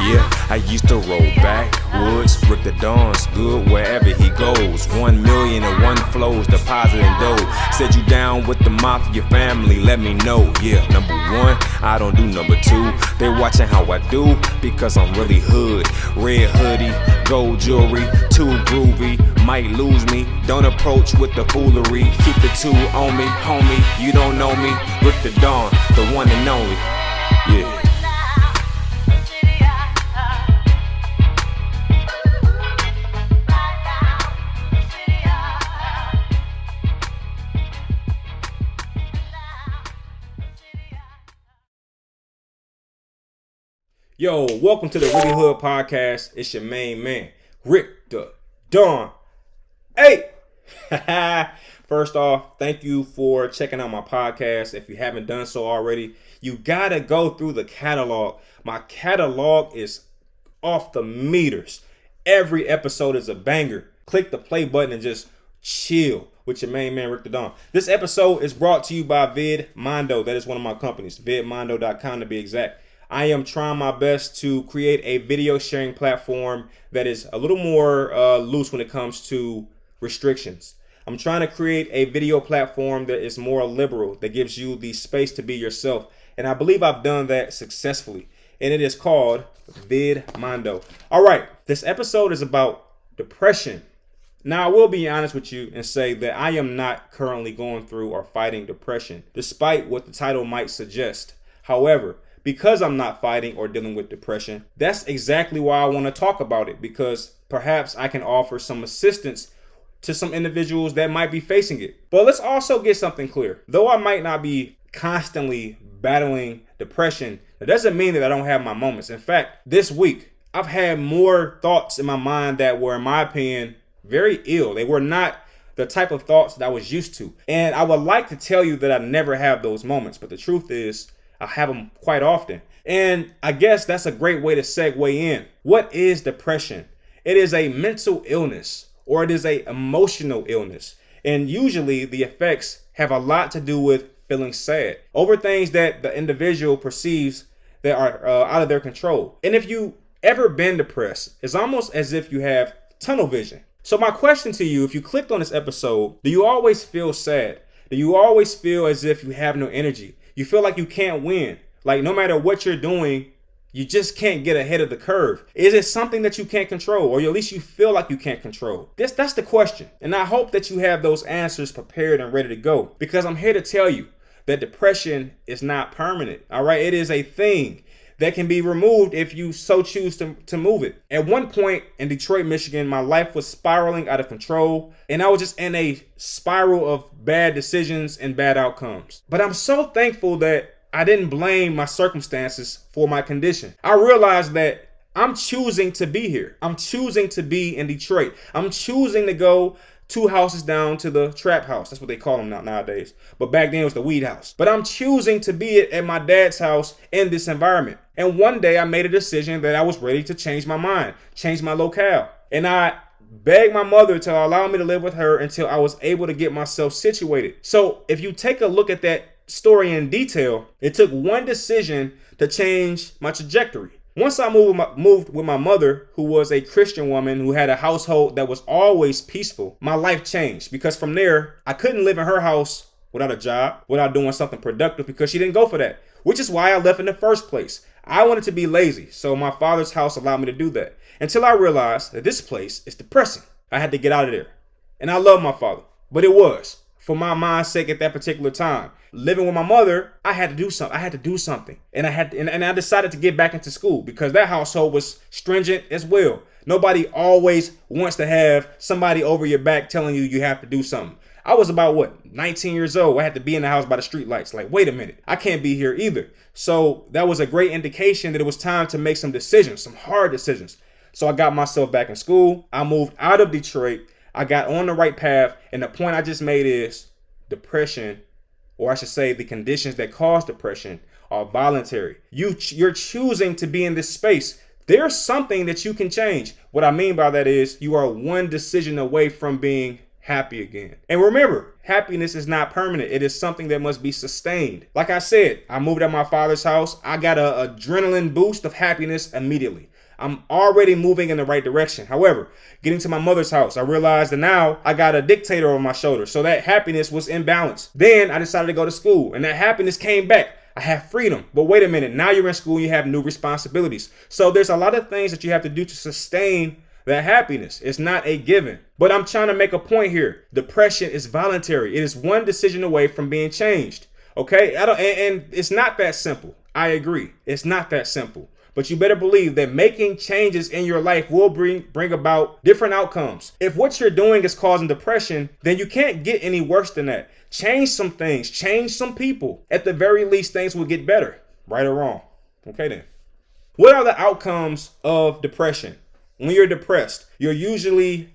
Yeah, I used to roll backwoods, Rick the Dawn's good wherever he goes. 1 million and one flows, depositing dough. Said you down with the mafia family, let me know. Yeah, number one, I don't do number two. They watching how I do, because I'm really hood. Red hoodie, gold jewelry, too groovy, might lose me. Don't approach with the foolery, keep the two on me, homie. You don't know me, Rick the Dawn, the one and only. Yeah. Yo, welcome to the Really Hood Podcast. It's your main man, Rick the Dawn. Hey! First off, thank you for checking out my podcast. If you haven't done so already, you gotta go through the catalog. My catalog is off the meters. Every episode is a banger. Click the play button and just chill with your main man, Rick the Dawn. This episode is brought to you by VidMondo. That is one of my companies, vidmondo.com to be exact. I am trying my best to create a video sharing platform that is a little more loose when it comes to restrictions. I'm trying to create a video platform that is more liberal, that gives you the space to be yourself. And I believe I've done that successfully. And it is called VidMondo. All right, this episode is about depression. Now, I will be honest with you and say that I am not currently going through or fighting depression, despite what the title might suggest. However, because I'm not fighting or dealing with depression, that's exactly why I want to talk about it, because perhaps I can offer some assistance to some individuals that might be facing it. But let's also get something clear. Though I might not be constantly battling depression, that doesn't mean that I don't have my moments. In fact, this week, I've had more thoughts in my mind that were, in my opinion, very ill. They were not the type of thoughts that I was used to. And I would like to tell you that I never have those moments, but the truth is, I have them quite often. And I guess that's a great way to segue in. What is depression? It is a mental illness, or it is a emotional illness. And usually the effects have a lot to do with feeling sad over things that the individual perceives that are out of their control. And if you ever been depressed, it's almost as if you have tunnel vision. So my question to you, if you clicked on this episode, do you always feel sad? Do you always feel as if you have no energy? You feel like you can't win. Like no matter what you're doing, you just can't get ahead of the curve. Is it something that you can't control, or at least you feel like you can't control? That's the question. And I hope that you have those answers prepared and ready to go, because I'm here to tell you that depression is not permanent. All right. It is a thing that can be removed if you so choose to move it. At one point in Detroit, Michigan, my life was spiraling out of control, and I was just in a spiral of bad decisions and bad outcomes. But I'm so thankful that I didn't blame my circumstances for my condition. I realized that I'm choosing to be here. I'm choosing to be in Detroit. I'm choosing to go 2 houses down to the trap house. That's what they call them nowadays. But back then it was the weed house. But I'm choosing to be at my dad's house in this environment. And one day I made a decision that I was ready to change my mind, change my locale. And I begged my mother to allow me to live with her until I was able to get myself situated. So if you take a look at that story in detail, it took one decision to change my trajectory. Once I moved with my mother, who was a Christian woman who had a household that was always peaceful, my life changed, because from there, I couldn't live in her house without a job, without doing something productive, because she didn't go for that, which is why I left in the first place. I wanted to be lazy, so my father's house allowed me to do that, until I realized that this place is depressing. I had to get out of there. And I love my father, but it was, for my mind's sake at that particular time. Living with my mother, I had to do something. And I decided to get back into school, because that household was stringent as well. Nobody always wants to have somebody over your back telling you have to do something. I was about 19 years old. I had to be in the house by the street lights. Like, wait a minute, I can't be here either. So that was a great indication that it was time to make some decisions, some hard decisions. So I got myself back in school. I moved out of Detroit. I got on the right path. And the point I just made is depression, or I should say the conditions that cause depression, are voluntary. You're choosing to be in this space. There's something that you can change. What I mean by that is you are one decision away from being happy again. And remember, happiness is not permanent. It is something that must be sustained. Like I said, I moved out my father's house. I got an adrenaline boost of happiness immediately. I'm already moving in the right direction. However, getting to my mother's house, I realized that now I got a dictator on my shoulder. So that happiness was imbalanced. Then I decided to go to school and that happiness came back. I have freedom. But wait a minute. Now you're in school, you have new responsibilities. So there's a lot of things that you have to do to sustain that happiness. It's not a given. But I'm trying to make a point here. Depression is voluntary. It is one decision away from being changed. Okay? And it's not that simple. I agree. It's not that simple. But you better believe that making changes in your life will bring about different outcomes. If what you're doing is causing depression, then you can't get any worse than that. Change some things. Change some people. At the very least, things will get better. Right or wrong? Okay then. What are the outcomes of depression? When you're depressed, you're usually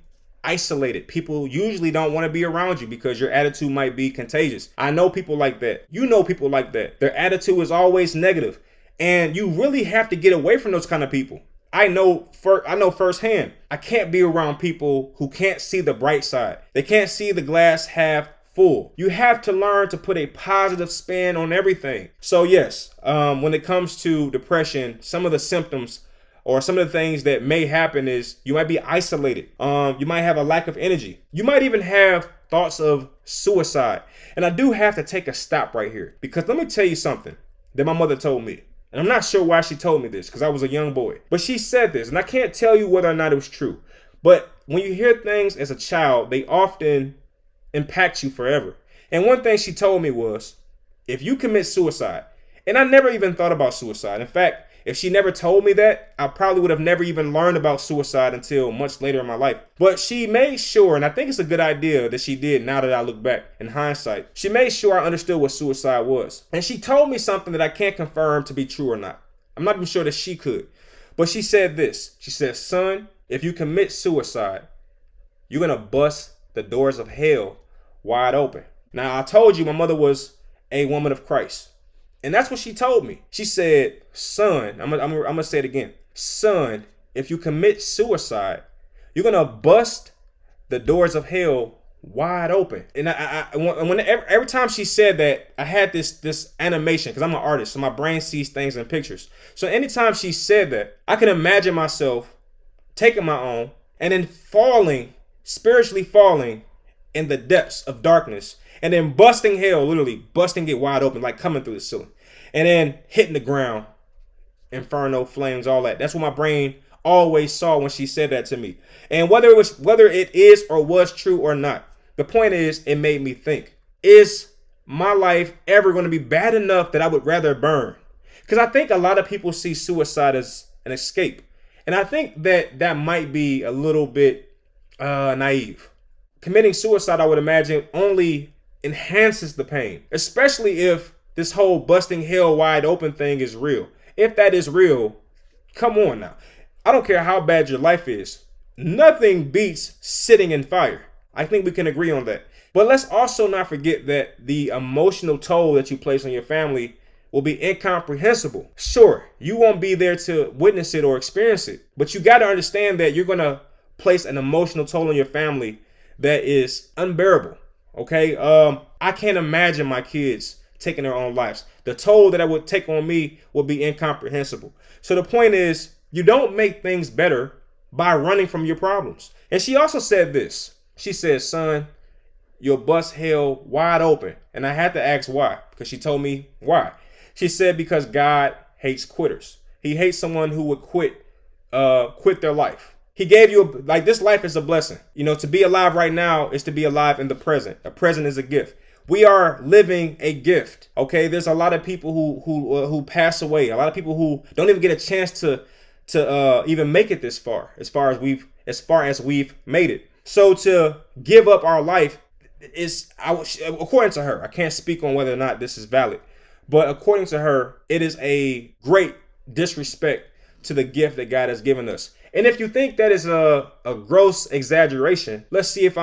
isolated. People usually don't want to be around you because your attitude might be contagious. I know people like that. You know people like that. Their attitude is always negative. And you really have to get away from those kind of people. I know firsthand. I can't be around people who can't see the bright side. They can't see the glass half full. You have to learn to put a positive spin on everything. So yes, when it comes to depression, some of the symptoms or some of the things that may happen is you might be isolated. You might have a lack of energy. You might even have thoughts of suicide. And I do have to take a stop right here because let me tell you something that my mother told me. And I'm not sure why she told me this because I was a young boy. But she said this, and I can't tell you whether or not it was true. But when you hear things as a child, they often impact you forever. And one thing she told me was, if you commit suicide, and I never even thought about suicide. In fact, if she never told me that, I probably would have never even learned about suicide until much later in my life. But she made sure, and I think it's a good idea that she did now that I look back in hindsight, she made sure I understood what suicide was. And she told me something that I can't confirm to be true or not. I'm not even sure that she could. But she said this. She said, son, if you commit suicide, you're going to bust the doors of hell wide open. Now, I told you my mother was a woman of Christ. And that's what she told me. She said, son, I'm gonna say it again. Son, if you commit suicide, you're going to bust the doors of hell wide open. And every time she said that, I had this animation because I'm an artist. So my brain sees things in pictures. So anytime she said that, I can imagine myself taking my own and then spiritually falling in the depths of darkness and then busting hell, literally busting it wide open, like coming through the ceiling. And then hitting the ground, inferno, flames, all that. That's what my brain always saw when she said that to me. And whether it is or was true or not, the point is it made me think, is my life ever going to be bad enough that I would rather burn? Because I think a lot of people see suicide as an escape. And I think that might be a little bit naive. Committing suicide, I would imagine, only enhances the pain, especially if this whole busting hell wide open thing is real. If that is real, come on now. I don't care how bad your life is. Nothing beats sitting in fire. I think we can agree on that. But let's also not forget that the emotional toll that you place on your family will be incomprehensible. Sure, you won't be there to witness it or experience it, but you got to understand that you're going to place an emotional toll on your family that is unbearable. Okay? I can't imagine my kids taking their own lives. The toll that I would take on me would be incomprehensible. So the point is, you don't make things better by running from your problems. And she also said this. She said, son, you'll bust hell wide open. And I had to ask why, because she told me why. She said, because God hates quitters. He hates someone who would quit their life. He gave you, this life is a blessing. You know, to be alive right now is to be alive in the present. A present is a gift. We are living a gift. Okay, there's a lot of people who pass away. A lot of people who don't even get a chance to even make it this far, as far as we've made it. So to give up our life is, according to her, I can't speak on whether or not this is valid, but according to her, it is a great disrespect to the gift that God has given us. And if you think that is a gross exaggeration, let's see if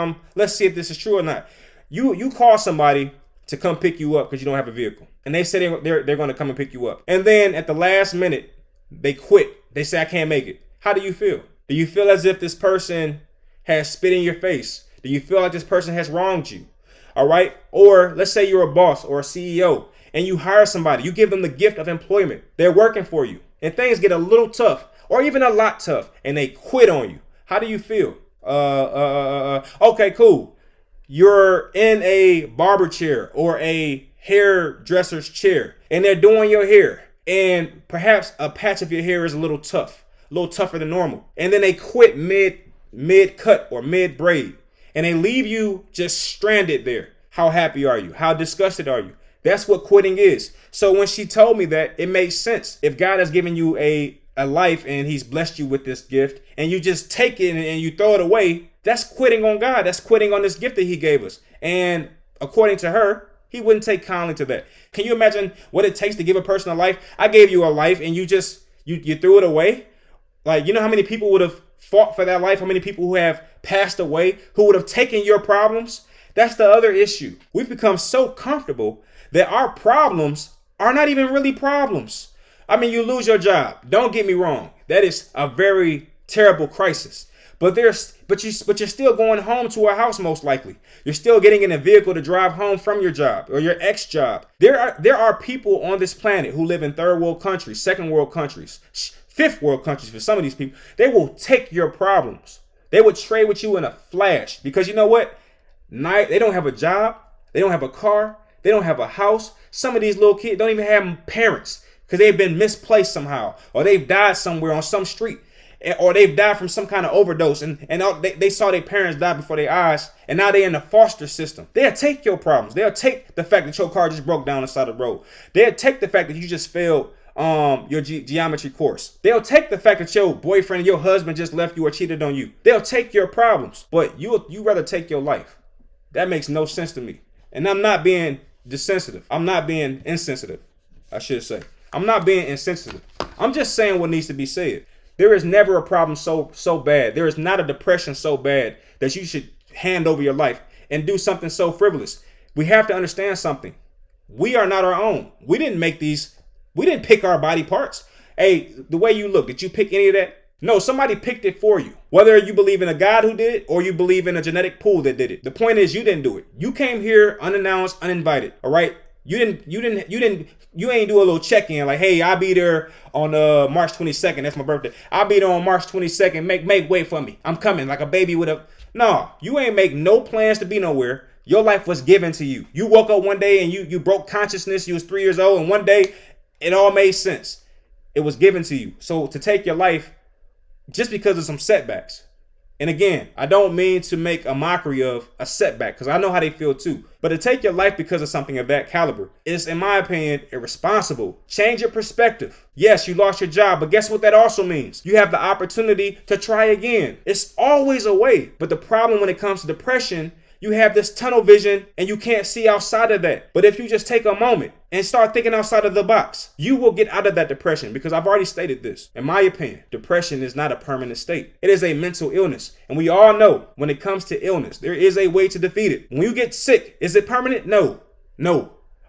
this is true or not. You call somebody to come pick you up because you don't have a vehicle, and they say they're going to come and pick you up, and then at the last minute they quit. They say, I can't make it. How do you feel? Do you feel as if this person has spit in your face? Do you feel like this person has wronged you? All right. Or let's say you're a boss or a CEO and you hire somebody. You give them the gift of employment. They're working for you and things get a little tough. or even a lot tough, and they quit on you. How do you feel? Okay, cool. You're in a barber chair or a hairdresser's chair, and they're doing your hair, and perhaps a patch of your hair is a little tougher than normal, and then they quit mid cut or mid braid, and they leave you just stranded there. How happy are you? How disgusted are you? That's what quitting is. So when she told me that, it made sense. If God has given you a life and he's blessed you with this gift, and you just take it and you throw it away, that's quitting on God. That's quitting on this gift that he gave us. And according to her, he wouldn't take kindly to that. Can you imagine what it takes to give a person a life? I gave you a life and you threw it away. Like, you know how many people would have fought for that life? How many people who have passed away who would have taken your problems? That's the other issue. We've become so comfortable that our problems are not even really problems. I mean, you lose your job. Don't get me wrong. That is a very terrible crisis. But you're still going home to a house, most likely. You're still getting in a vehicle to drive home from your job or your ex-job. There are people on this planet who live in third world countries, second world countries, fifth world countries. For some of these people, they will take your problems. They would trade with you in a flash, because you know what? They don't have a job. They don't have a car. They don't have a house. Some of these little kids don't even have parents because they've been misplaced somehow, or they've died somewhere on some street, or they've died from some kind of overdose, and they saw their parents die before their eyes, and now they're in the foster system. They'll take your problems. They'll take the fact that your car just broke down the side of the road. They'll take the fact that you just failed your geometry course. They'll take the fact that your boyfriend, your husband just left you or cheated on you. They'll take your problems, but you rather take your life. That makes no sense to me. And I'm not being insensitive. I'm not being insensitive, I should say. I'm not being insensitive. I'm just saying what needs to be said. There is never a problem so bad. There is not a depression so bad that you should hand over your life and do something so frivolous. We have to understand something. We are not our own. We didn't make these. We didn't pick our body parts. Hey, the way you look, did you pick any of that? No, somebody picked it for you. Whether you believe in a God who did it or you believe in a genetic pool that did it. The point is, you didn't do it. You came here unannounced, uninvited. All right. You ain't do a little check-in like, hey, I'll be there on March 22nd. That's my birthday. I'll be there on March 22nd. Make way for me. I'm coming like a baby with a. No, you ain't make no plans to be nowhere. Your life was given to you. You woke up one day and you broke consciousness. You was 3 years old, and one day it all made sense. It was given to you. So to take your life just because of some setbacks. And again, I don't mean to make a mockery of a setback, because I know how they feel too. But to take your life because of something of that caliber is, in my opinion, irresponsible. Change your perspective. Yes, you lost your job, but guess what that also means? You have the opportunity to try again. It's always a way. But the problem when it comes to depression, you have this tunnel vision and you can't see outside of that. But if you just take a moment and start thinking outside of the box, you will get out of that depression, because I've already stated this. In my opinion, depression is not a permanent state. It is a mental illness. And we all know when it comes to illness, there is a way to defeat it. When you get sick, is it permanent? No.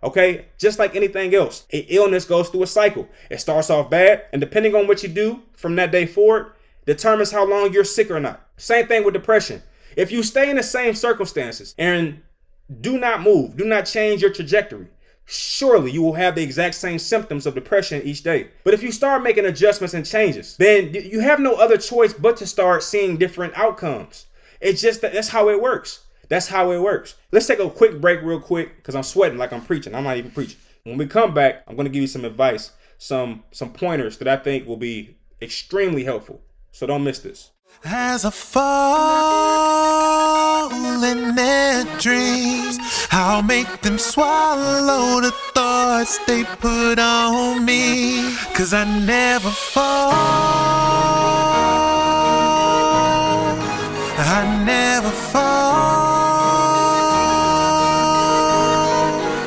Okay? Just like anything else, an illness goes through a cycle. It starts off bad, and depending on what you do from that day forward, determines how long you're sick or not. Same thing with depression. If you stay in the same circumstances and do not move, do not change your trajectory, surely you will have the exact same symptoms of depression each day. But if you start making adjustments and changes, then you have no other choice but to start seeing different outcomes. It's just that's how it works. That's how it works. Let's take a quick break real quick, because I'm sweating like I'm preaching. I'm not even preaching. When we come back, I'm going to give you some advice, some pointers that I think will be extremely helpful. So don't miss this. As I fall in their dreams, I'll make them swallow the thoughts they put on me. 'Cause I never fall, I never fall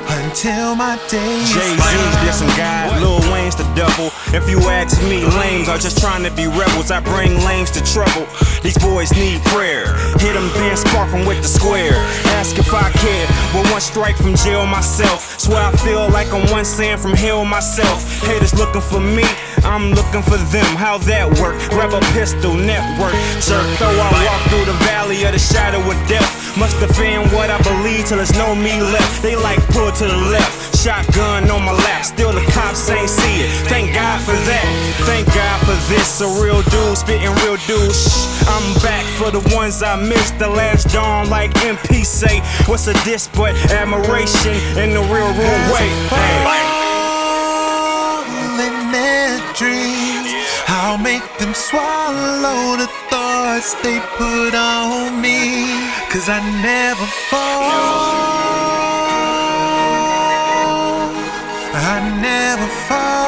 until my day is Jay-Z's dissing God, Lil Wayne's the devil. If you ask me, lames are just trying to be rebels. I bring lames to trouble. These boys need prayer. Hit them then spark them with the square. Ask if I care, but one strike from jail myself. Swear I feel like I'm one sand from hell myself. Haters looking for me, I'm looking for them. How that work? Grab a pistol, network. Jerk though I walk through the valley of the shadow of death. Must defend what I believe till there's no me left. They like pull to the left. Shotgun on my lap, still the cops ain't see it. Thank God for that, thank God for this. A real dude spitting real dude. I'm back for the ones I missed. The last dawn like MP say. What's a diss but admiration in the real way. In their dreams, I'll make them swallow the thoughts they put on me. 'Cause I never fall. I never fall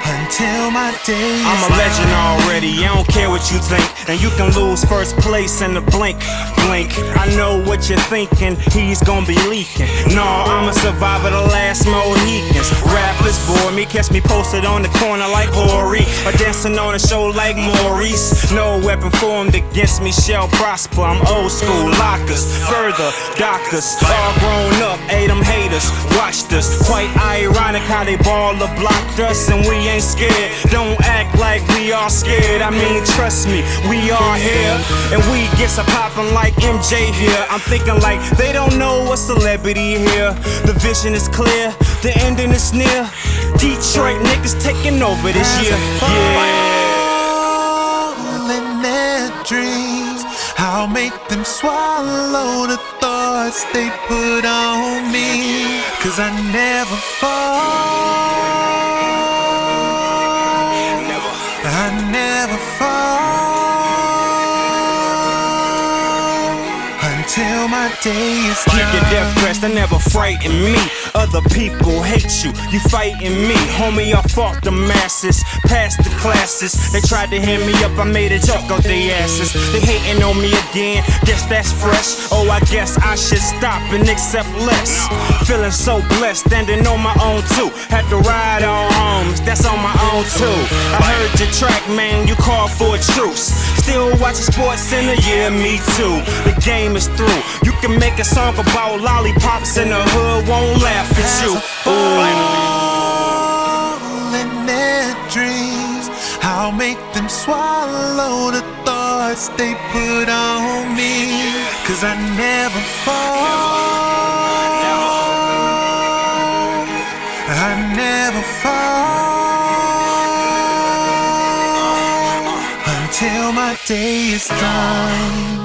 until my day is I'm a legend already, I don't care what you think. And you can lose first place in the blink. I know what you're thinking, he's gonna be leaking. No, I'm a survivor, the last Mohicans. Rappers bore me, catch me posted on the corner like Hori, or dancing on a show like Maurice. No weapon formed against me shall prosper. I'm old school, lockers, further, dockers. All grown up, them haters, watched us. Quite ironic how they baller blocked us and we ain't scared. Don't act like we are scared, I mean trust me, we are here. And we get a poppin' like MJ here. I'm thinking like they don't know a celebrity here. The vision is clear, the ending is near. Detroit niggas taking over this year. In their dreams, I'll make them swallow the thoughts they put on me. 'Cause I never fall. I never fall until my day is done. Keep your death pressed, they never frighten me. Other people hate you, you fighting me. Homie, I fought the masses, passed the classes. They tried to hand me up, I made a joke of their asses. They hating on me again, guess that's fresh. Oh, I guess I should stop and accept less. Feeling so blessed, standing on my own too. Had to ride on homes, that's on my own too. I heard your track, man, you called for a truce. Still watching Sports Center, yeah, me too. The game is through. You can make a song about lollipops in the hood, won't laugh at you. In their dreams, I'll make them swallow the thoughts they put on me. 'Cause I never fall. I never fall until my day is done.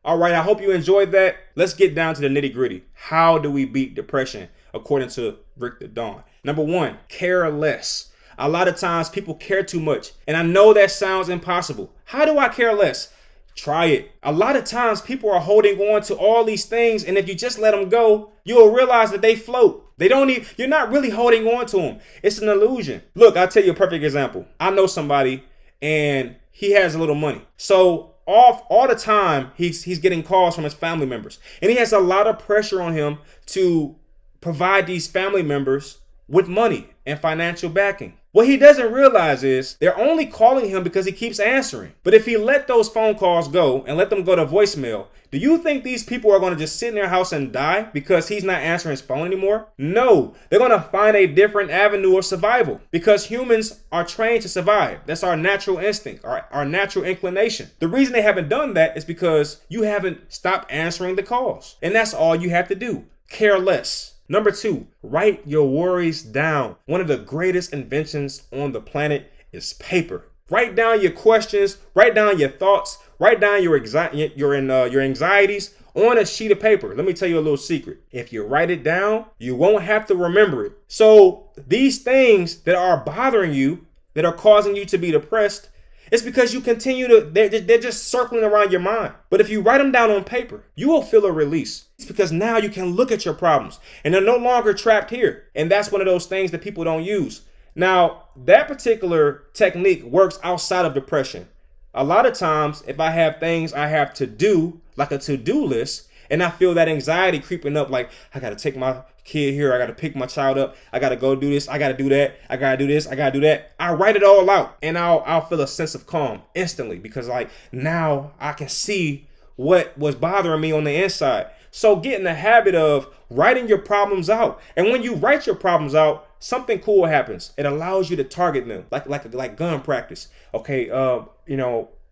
All right, I hope you enjoyed that. Let's get down to the nitty gritty. How do we beat depression according to Rick the Don? Number one, care less. A lot of times people care too much. And I know that sounds impossible. How do I care less? Try it. A lot of times people are holding on to all these things. And if you just let them go, you'll realize that they float. You're not really holding on to them. It's an illusion. Look, I'll tell you a perfect example. I know somebody and he has a little money. So all the time, he's getting calls from his family members. And he has a lot of pressure on him to provide these family members with money and financial backing. What he doesn't realize is they're only calling him because he keeps answering. But if he let those phone calls go and let them go to voicemail, do you think these people are going to just sit in their house and die because he's not answering his phone anymore? No, they're going to find a different avenue of survival because humans are trained to survive. That's our natural instinct, our natural inclination. The reason they haven't done that is because you haven't stopped answering the calls. And that's all you have to do. Care less. Number two, write your worries down. One of the greatest inventions on the planet is paper. Write down your questions, write down your thoughts, write down your anxieties on a sheet of paper. Let me tell you a little secret. If you write it down, you won't have to remember it. So these things that are bothering you, that are causing you to be depressed, it's because you continue they're just circling around your mind. But if you write them down on paper, you will feel a release. It's because now you can look at your problems and they're no longer trapped here. And that's one of those things that people don't use. Now, that particular technique works outside of depression. A lot of times, if I have things I have to do, like a to-do list, and I feel that anxiety creeping up, like I got to take my kid here, I got to pick my child up, I got to go do this, I got to do that, I got to do this, I got to do that. I write it all out and I'll feel a sense of calm instantly because like now I can see what was bothering me on the inside. So get in the habit of writing your problems out. And when you write your problems out, something cool happens. It allows you to target them like gun practice. Okay,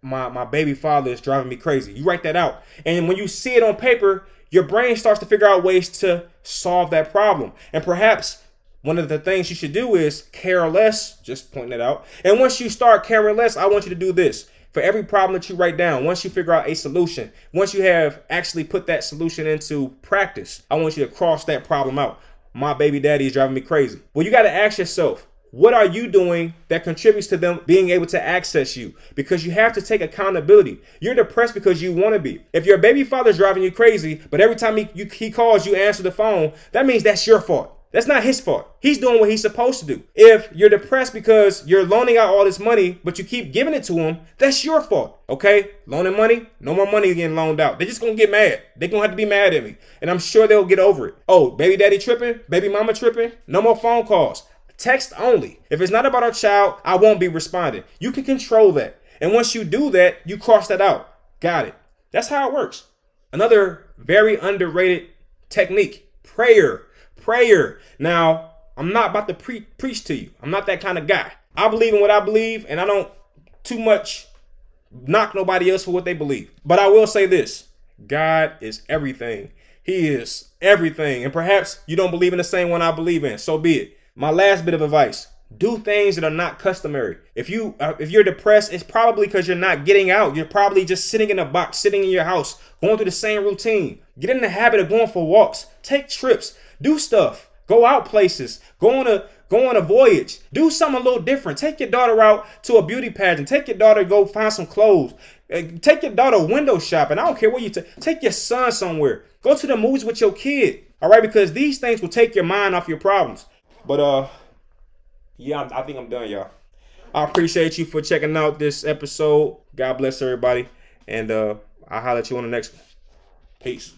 my baby father is driving me crazy. You write that out. And when you see it on paper, your brain starts to figure out ways to solve that problem. And perhaps one of the things you should do is care less, just pointing it out. And once you start caring less, I want you to do this. For every problem that you write down, once you figure out a solution, once you have actually put that solution into practice, I want you to cross that problem out. My baby daddy is driving me crazy. Well, you got to ask yourself, what are you doing that contributes to them being able to access you? Because you have to take accountability. You're depressed because you want to be. If your baby father's driving you crazy, but every time he calls, you answer the phone, that means that's your fault. That's not his fault. He's doing what he's supposed to do. If you're depressed because you're loaning out all this money, but you keep giving it to him, that's your fault. Okay? Loaning money, no more money getting loaned out. They're just going to get mad. They're going to have to be mad at me. And I'm sure they'll get over it. Oh, baby daddy tripping? Baby mama tripping? No more phone calls. Text only. If it's not about our child, I won't be responding. You can control that. And once you do that, you cross that out. Got it. That's how it works. Another very underrated technique, prayer. Now, I'm not about to preach to you. I'm not that kind of guy. I believe in what I believe, and I don't too much knock nobody else for what they believe. But I will say this. God is everything. He is everything. And perhaps you don't believe in the same one I believe in. So be it. My last bit of advice. Do things that are not customary. If you're depressed, it's probably because you're not getting out. You're probably just sitting in a box, sitting in your house, going through the same routine. Get in the habit of going for walks. Take trips. Do stuff. Go out places. Go on a voyage. Do something a little different. Take your daughter out to a beauty pageant. Take your daughter to go find some clothes. Take your daughter window shopping. I don't care where you take your son somewhere. Go to the movies with your kid. All right, because these things will take your mind off your problems. But yeah, I think I'm done, y'all. I appreciate you for checking out this episode. God bless everybody, and I'll holler at you on the next one. Peace.